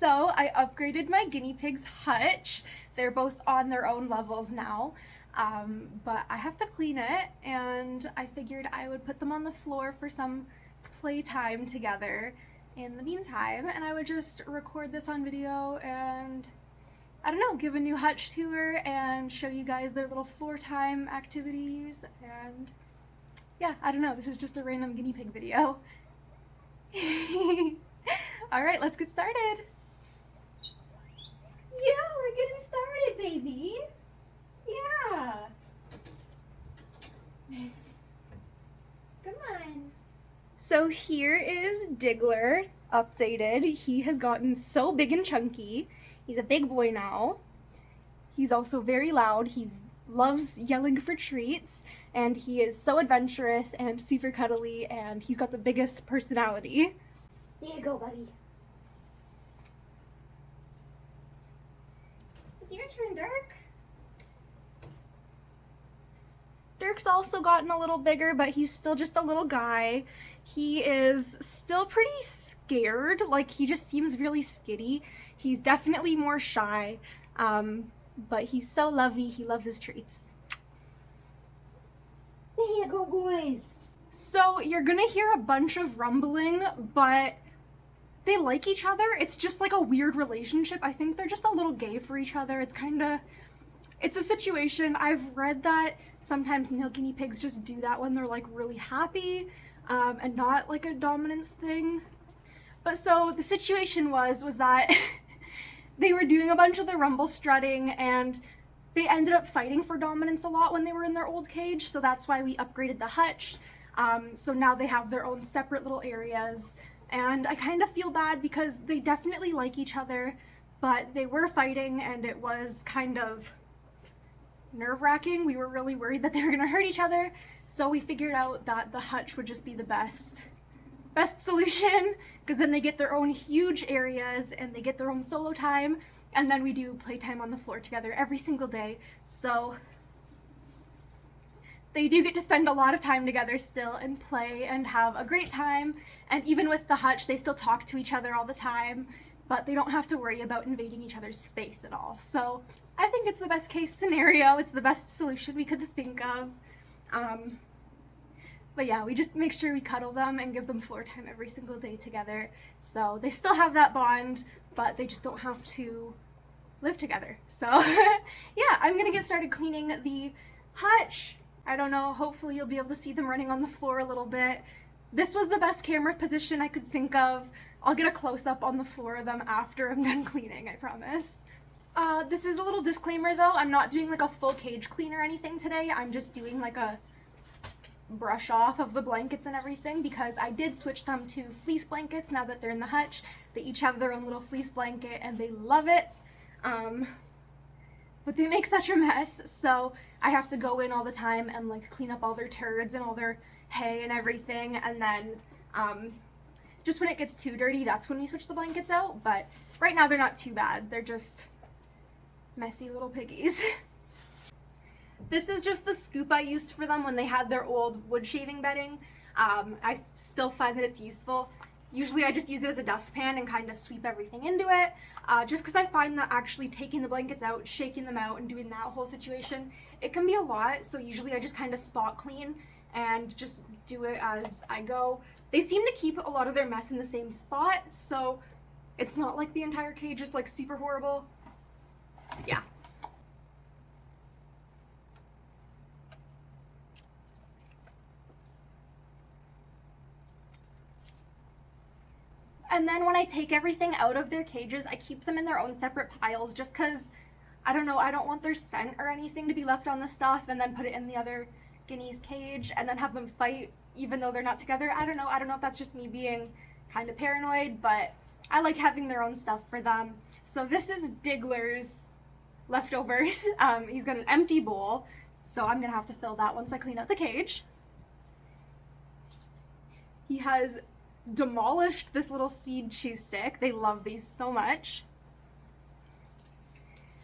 So I upgraded my guinea pigs Hutch. They're both on their own levels now, but I have to clean it, and I figured I would put them on the floor for some playtime together in the meantime, and I would just record this on video and, I don't know, give a new Hutch tour and show you guys their little floor time activities, and yeah, I don't know, this is just a random guinea pig video. Alright, let's get started. Yeah, we're getting started, baby. Yeah. Come on. So here is Diggler, updated. He has gotten so big and chunky. He's a big boy now. He's also very loud. He loves yelling for treats, and he is so adventurous and super cuddly, and he's got the biggest personality. There you go, buddy. It's your turn, Dirk. Dirk's also gotten a little bigger, but he's still just a little guy. He is still pretty scared, like he just seems really skitty. He's definitely more shy, but he's so lovey. He loves his treats. There you go, boys. So you're gonna hear a bunch of rumbling, but they like each other. It's just like a weird relationship. I think they're just a little gay for each other. It's a situation. I've read that sometimes male guinea pigs just do that when they're like really happy, and not like a dominance thing. But so the situation was that they were doing a bunch of the rumble strutting, and they ended up fighting for dominance a lot when they were in their old cage, so that's why we upgraded the Hutch. So now they have their own separate little areas, and I kind of feel bad because they definitely like each other, but they were fighting, and it was kind of nerve-wracking. We were really worried that they were gonna hurt each other, so we figured out that the Hutch would just be the best solution, because then they get their own huge areas and they get their own solo time, and then we do playtime on the floor together every single day, so they do get to spend a lot of time together still and play and have a great time. And even with the Hutch, they still talk to each other all the time, but they don't have to worry about invading each other's space at all. So I think it's the best case scenario. It's the best solution we could think of. But yeah, we just make sure we cuddle them and give them floor time every single day together. So they still have that bond, but they just don't have to live together. So yeah, I'm gonna get started cleaning the Hutch. I don't know, hopefully you'll be able to see them running on the floor a little bit. This was the best camera position I could think of. I'll get a close-up on the floor of them after I'm done cleaning, I promise. This is a little disclaimer though, I'm not doing like a full cage clean or anything today. I'm just doing like a brush off of the blankets and everything, because I did switch them to fleece blankets now that they're in the Hutch. They each have their own little fleece blanket and they love it. But they make such a mess, so I have to go in all the time and like clean up all their turds and all their hay and everything, and then just when it gets too dirty, that's when we switch the blankets out. But right now they're not too bad. They're just messy little piggies. This is just the scoop I used for them when they had their old wood shaving bedding. I still find that it's useful. Usually I just use it as a dustpan and kind of sweep everything into it, just because I find that actually taking the blankets out, shaking them out, and doing that whole situation, it can be a lot, so usually I just kind of spot clean and just do it as I go. They seem to keep a lot of their mess in the same spot, so it's not like the entire cage is like super horrible. Yeah. And then when I take everything out of their cages, I keep them in their own separate piles just because, I don't know, I don't want their scent or anything to be left on the stuff and then put it in the other guinea's cage and then have them fight even though they're not together. I don't know if that's just me being kind of paranoid, but I like having their own stuff for them. So this is Diggler's leftovers. He's got an empty bowl, so I'm gonna have to fill that once I clean out the cage. He has demolished this little seed chew stick. They love these so much.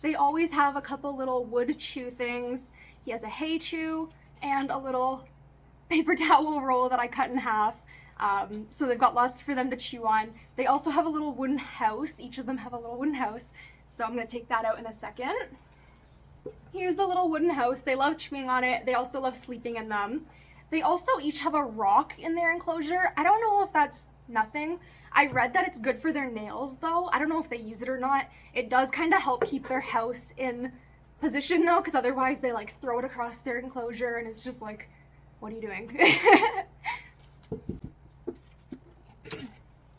They always have a couple little wood chew things. He has a hay chew and a little paper towel roll that I cut in half. So they've got lots for them to chew on. They also have a little wooden house. Each of them have a little wooden house. So I'm going to take that out in a second. Here's the little wooden house. They love chewing on it. They also love sleeping in them. They also each have a rock in their enclosure. I don't know if that's nothing. I read that it's good for their nails though. I don't know if they use it or not. It does kind of help keep their house in position though, because otherwise they like throw it across their enclosure and it's just like, what are you doing?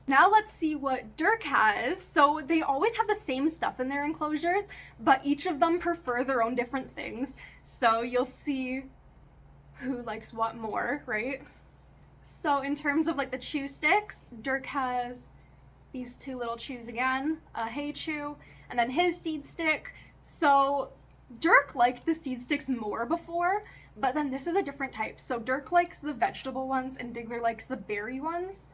Now let's see what Dirk has. So they always have the same stuff in their enclosures, but each of them prefer their own different things. So you'll see who likes what more, right? So in terms of like the chew sticks, Dirk has these two little chews again, a hay chew, and then his seed stick. So Dirk liked the seed sticks more before, but then this is a different type. So Dirk likes the vegetable ones and Diggler likes the berry ones.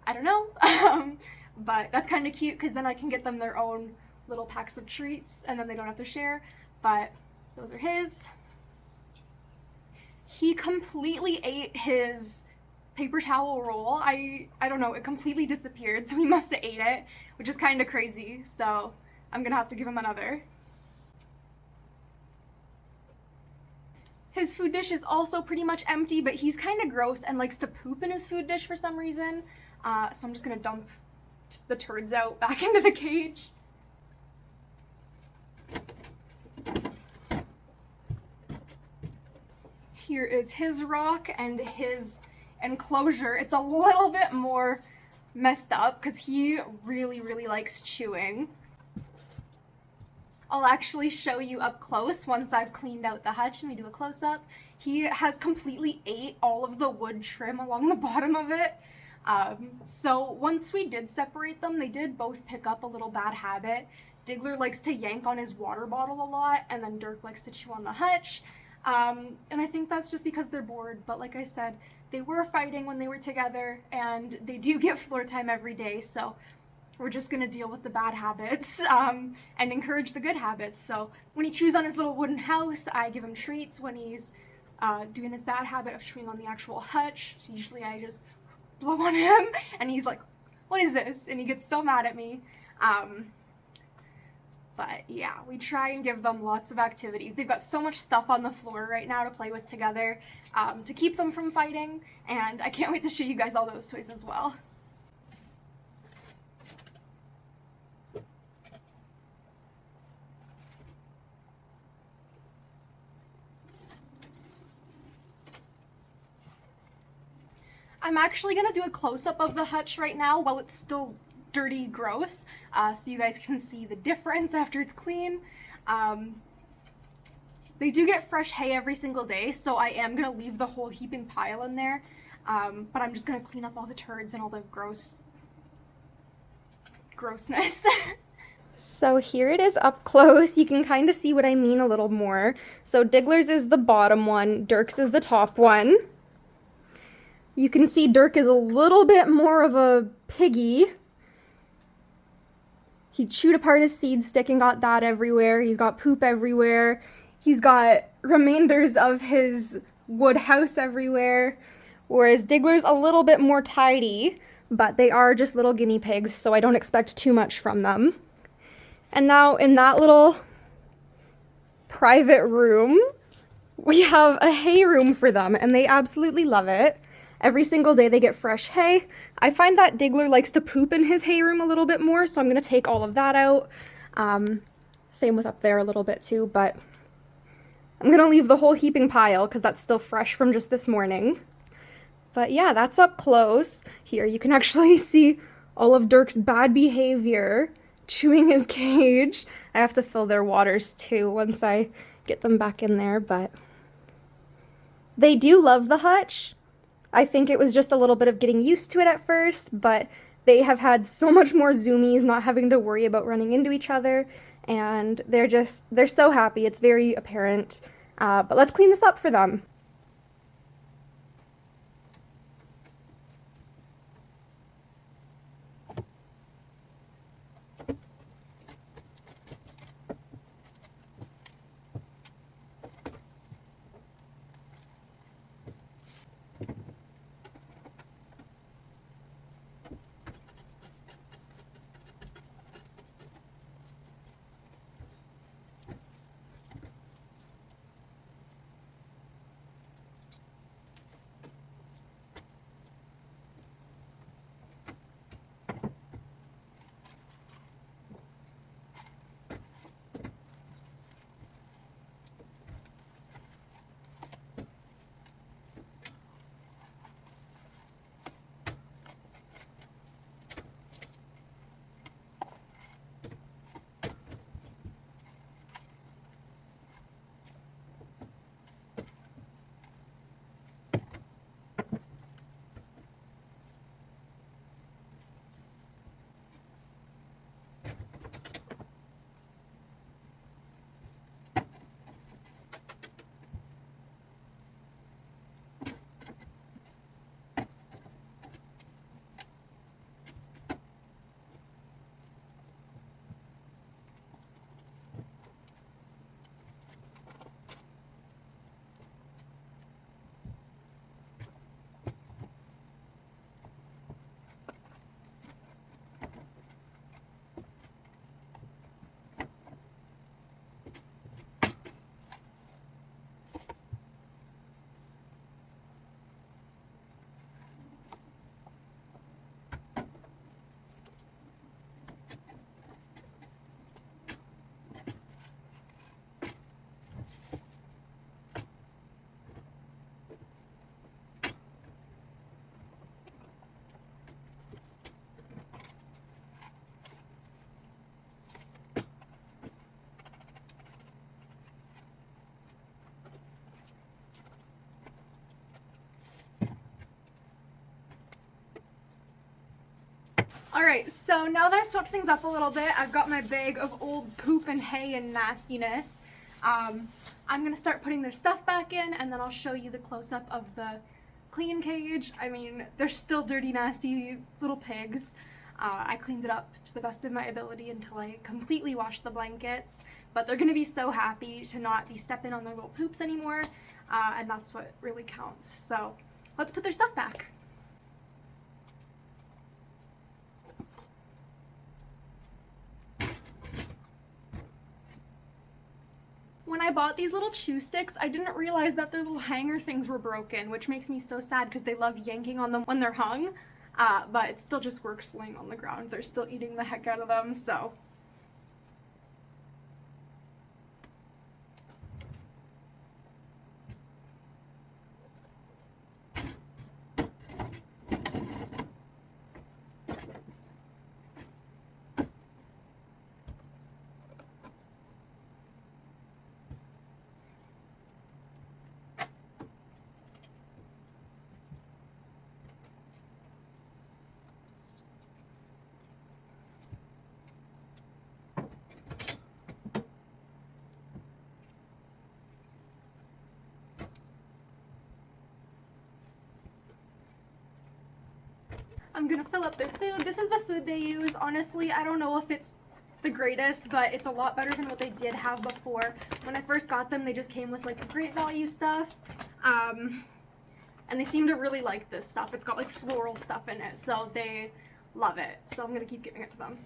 I don't know, but that's kind of cute because then I can get them their own little packs of treats and then they don't have to share, but those are his. He completely ate his paper towel roll. I don't know, it completely disappeared, so he must have ate it, which is kind of crazy, so I'm gonna have to give him another. His food dish is also pretty much empty, but he's kind of gross and likes to poop in his food dish for some reason. So I'm just gonna dump the turds out back into the cage. Here is his rock and his enclosure. It's a little bit more messed up because he really likes chewing. I'll actually show you up close once I've cleaned out the hutch. Let me do a close-up. He has completely ate all of the wood trim along the bottom of it. So once we did separate them, they did both pick up a little bad habit. Diggler likes to yank on his water bottle a lot, and then Dirk likes to chew on the hutch. And I think that's just because they're bored, but like I said, they were fighting when they were together, and they do get floor time every day, so we're just gonna deal with the bad habits and encourage the good habits. So when he chews on his little wooden house, I give him treats. When he's doing his bad habit of chewing on the actual hutch, so usually I just blow on him and he's like, what is this? And he gets so mad at me. But yeah, we try and give them lots of activities. They've got so much stuff on the floor right now to play with together to keep them from fighting, and I can't wait to show you guys all those toys as well. I'm actually gonna do a close-up of the hutch right now while it's still dirty, gross, so you guys can see the difference after it's clean. They do get fresh hay every single day, so I am gonna leave the whole heaping pile in there, but I'm just gonna clean up all the turds and all the grossness. So here it is up close. You can kind of see what I mean a little more. So Diggler's is the bottom one, Dirk's is the top one. You can see Dirk is a little bit more of a piggy. He chewed apart his seed stick and got that everywhere. He's got poop everywhere. He's got remainders of his wood house everywhere. Whereas Diggler's a little bit more tidy, but they are just little guinea pigs, so I don't expect too much from them. And now in that little private room, we have a hay room for them, and they absolutely love it. Every single day they get fresh hay. I find that Diggler likes to poop in his hay room a little bit more, so I'm going to take all of that out. Same with up there a little bit too, but I'm going to leave the whole heaping pile because that's still fresh from just this morning. But yeah, that's up close. Here you can actually see all of Dirk's bad behavior, chewing his cage. I have to fill their waters too once I get them back in there, but they do love the hutch. I think it was just a little bit of getting used to it at first, but they have had so much more zoomies, not having to worry about running into each other, and they're so happy. It's very apparent. But let's clean this up for them. Alright, so now that I've swept things up a little bit, I've got my bag of old poop and hay and nastiness. I'm gonna start putting their stuff back in, and then I'll show you the close-up of the clean cage. I mean, they're still dirty, nasty little pigs. I cleaned it up to the best of my ability until I completely washed the blankets, but they're gonna be so happy to not be stepping on their little poops anymore, and that's what really counts. So let's put their stuff back. When I bought these little chew sticks, I didn't realize that their little hanger things were broken, which makes me so sad because they love yanking on them when they're hung, but it still just works laying on the ground. They're still eating the heck out of them, so. I'm gonna fill up their food. This is the food they use. Honestly, I don't know if it's the greatest, but it's a lot better than what they did have before. When I first got them, they just came with like great value stuff. And they seem to really like this stuff. It's got like floral stuff in it, so they love it. So I'm gonna keep giving it to them.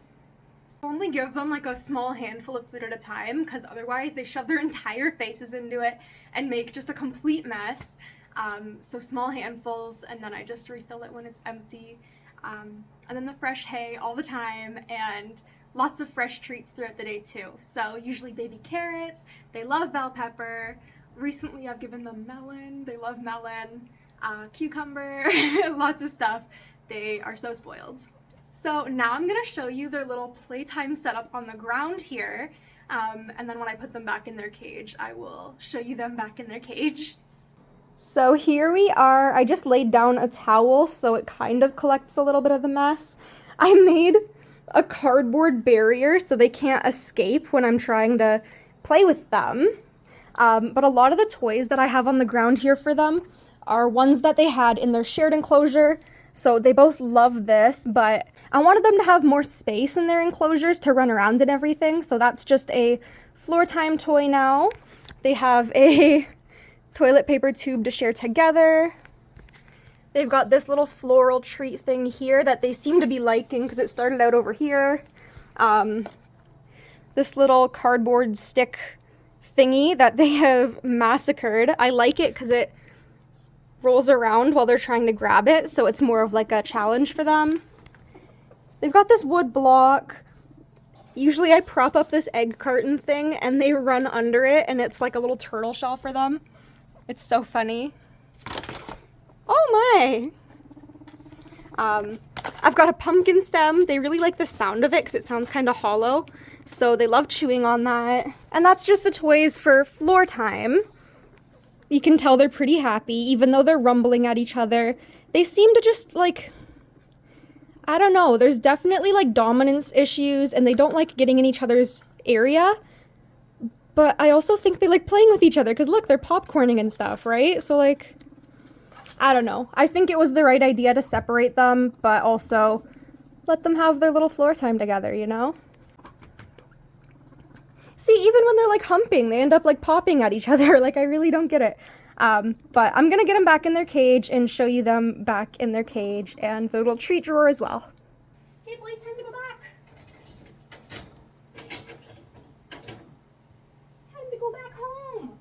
I only give them like a small handful of food at a time, because otherwise they shove their entire faces into it and make just a complete mess. So small handfuls, and then I just refill it when it's empty. And then the fresh hay all the time, and lots of fresh treats throughout the day too. So usually baby carrots, they love bell pepper. Recently I've given them melon, they love melon, cucumber, lots of stuff. They are so spoiled. So now I'm gonna show you their little playtime setup on the ground here. And then when I put them back in their cage, I will show you them back in their cage. So here we are. I just laid down a towel so it kind of collects a little bit of the mess. I made a cardboard barrier so they can't escape when I'm trying to play with them. But a lot of the toys that I have on the ground here for them are ones that they had in their shared enclosure. So they both love this, but I wanted them to have more space in their enclosures to run around and everything. So that's just a floor time toy now. They have a toilet paper tube to share together. They've got this little floral treat thing here that they seem to be liking because it started out over here. This little cardboard stick thingy that they have massacred. I like it because it rolls around while they're trying to grab it, so it's more of like a challenge for them. They've got this wood block. Usually I prop up this egg carton thing and they run under it, and it's like a little turtle shell for them. It's so funny. Oh my! I've got a pumpkin stem. They really like the sound of it because it sounds kind of hollow, so they love chewing on that. And that's just the toys for floor time. You can tell they're pretty happy, even though they're rumbling at each other. They seem to just, like, I don't know, there's definitely, like, dominance issues, and they don't like getting in each other's area. But I also think they like playing with each other, because look, they're popcorning and stuff, right? So, like, I don't know. I think it was the right idea to separate them, but also let them have their little floor time together, you know? See, even when they're, like, humping, they end up, like, popping at each other. Like, I really don't get it. But I'm gonna get them back in their cage and show you them back in their cage and the little treat drawer as well. Hey, boys, time to go back. Time to go back home.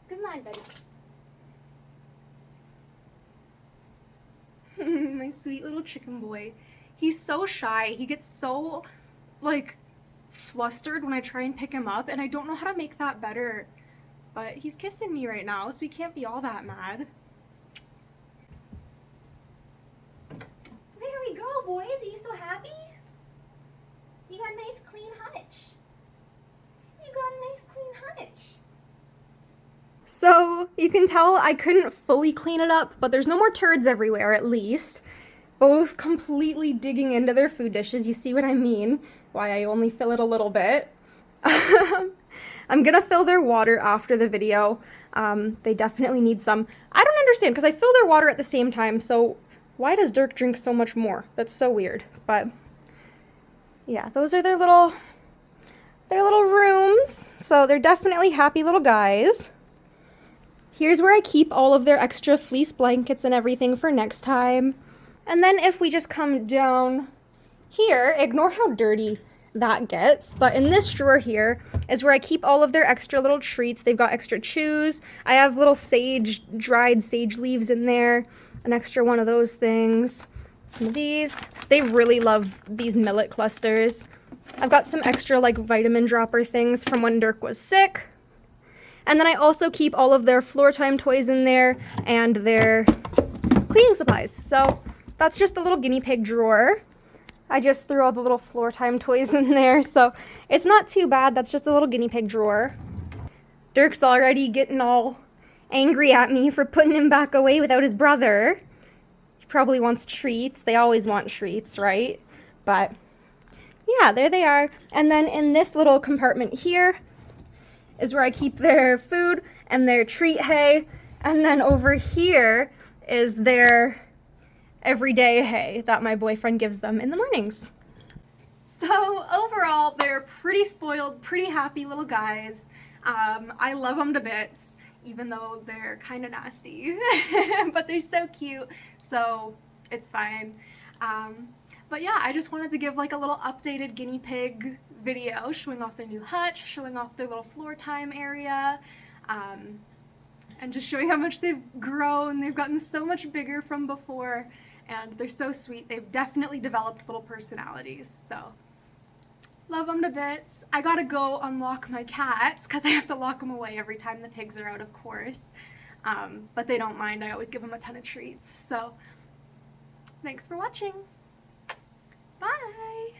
Good night, buddy. My sweet little chicken boy. He's so shy. He gets so, like, flustered when I try and pick him up, and I don't know how to make that better. But he's kissing me right now, so he can't be all that mad. There we go, boys. Are you so happy? You got a nice clean Hutch. You got a nice clean Hutch. So, You can tell I couldn't fully clean it up, but there's no more turds everywhere at least. Both completely digging into their food dishes. You see what I mean? Why I only fill it a little bit. I'm gonna fill their water after the video. They definitely need some. I don't understand, because I fill their water at the same time, so why does Dirk drink so much more? That's so weird. But yeah, those are their little rooms. So they're definitely happy little guys. Here's where I keep all of their extra fleece blankets and everything for next time. And then if we just come down here, ignore how dirty that gets, but in this drawer here is where I keep all of their extra little treats. They've got extra chews. I have little dried sage leaves in there, an extra one of those things. Some of these. They really love these millet clusters. I've got some extra like vitamin dropper things from when Dirk was sick. And then I also keep all of their floor time toys in there and their cleaning supplies. So that's just the little guinea pig drawer. I just threw all the little floor time toys in there, so it's not too bad. That's just a little guinea pig drawer. Dirk's already getting all angry at me for putting him back away without his brother. He probably wants treats. They always want treats, right? But yeah, there they are. And then in this little compartment here is where I keep their food and their treat hay. And then over here is their everyday hay that my boyfriend gives them in the mornings. So overall, they're pretty spoiled, pretty happy little guys. I love them to bits, even though they're kind of nasty, but they're so cute, so it's fine. But yeah, I just wanted to give like a little updated guinea pig video showing off their new hutch, showing off their little floor time area, and just showing how much they've grown. They've gotten so much bigger from before, and they're so sweet. They've definitely developed little personalities, so love them to bits. I gotta go unlock my cats because I have to lock them away every time the pigs are out, of course. But they don't mind. I always give them a ton of treats. So thanks for watching. Bye!